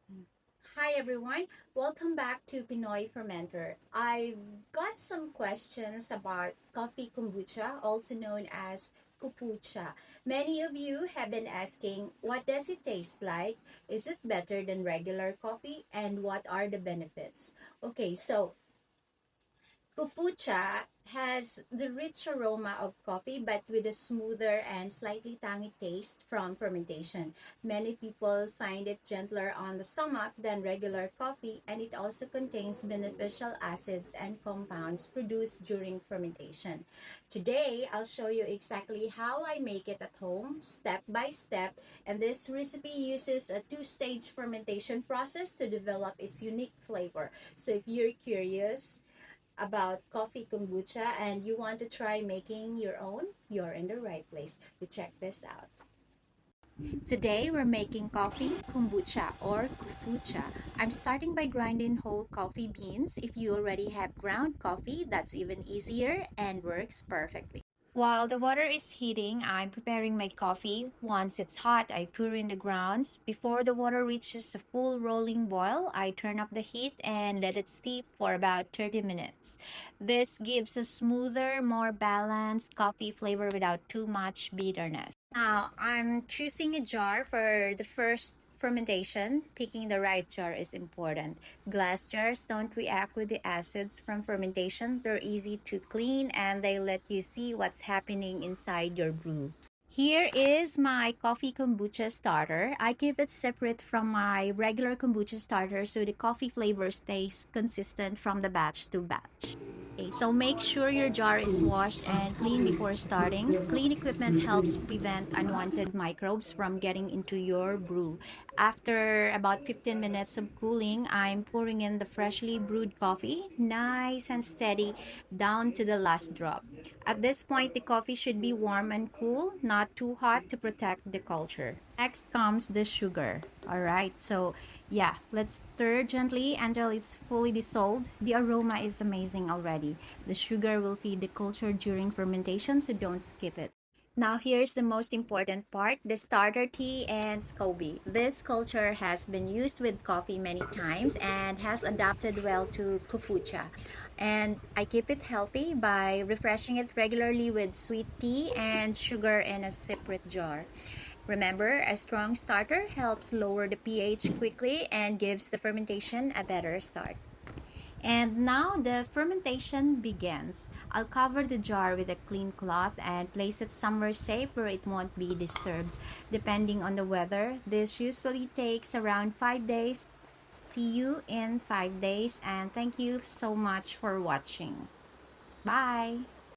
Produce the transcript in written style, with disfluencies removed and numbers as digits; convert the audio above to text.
Hi everyone, welcome back to Pinoy Fermenter. I've got some questions about coffee kombucha, also known as Kofucha. Many of you have been asking, what does it taste like? Is it better than regular coffee? And what are the benefits? Okay, so Kofucha has the rich aroma of coffee but with a smoother and slightly tangy taste from fermentation. Many people find it gentler on the stomach than regular coffee, and it also contains beneficial acids and compounds produced during fermentation. Today, I'll show you exactly how I make it at home, step by step, and this recipe uses a two-stage fermentation process to develop its unique flavor. So if you're curious, about coffee kombucha and you want to try making your own, you're in the right place to check this out. Today we're making coffee kombucha or kofucha. I'm starting by grinding whole coffee beans. If you already have ground coffee, that's even easier and works perfectly. While the water is heating, I'm preparing my coffee. Once it's hot, I pour in the grounds. Before the water reaches a full rolling boil, I turn up the heat and let it steep for about 30 minutes. This gives a smoother, more balanced coffee flavor without too much bitterness. Now, I'm choosing a jar for the first fermentation. Picking the right jar is important. Glass jars don't react with the acids from fermentation. They're easy to clean and they let you see what's happening inside your brew. Here is my coffee kombucha starter. I keep it separate from my regular kombucha starter so the coffee flavor stays consistent from the batch to batch. Okay, so make sure your jar is washed and clean before starting. Clean equipment helps prevent unwanted microbes from getting into your brew. After about 15 minutes of cooling, I'm pouring in the freshly brewed coffee, nice and steady, down to the last drop. At this point, the coffee should be warm and cool, not too hot to protect the culture. Next comes the sugar. All right, so yeah, let's stir gently until it's fully dissolved. The aroma is amazing already. The sugar will feed the culture during fermentation, so don't skip it. Now here's the most important part, the starter tea and SCOBY. This culture has been used with coffee many times and has adapted well to kombucha. And I keep it healthy by refreshing it regularly with sweet tea and sugar in a separate jar. Remember, a strong starter helps lower the pH quickly and gives the fermentation a better start. And now the fermentation begins. I'll cover the jar with a clean cloth and place it somewhere safe where it won't be disturbed. Depending on the weather, this usually takes around 5 days. See you in 5 days and thank you so much for watching. Bye!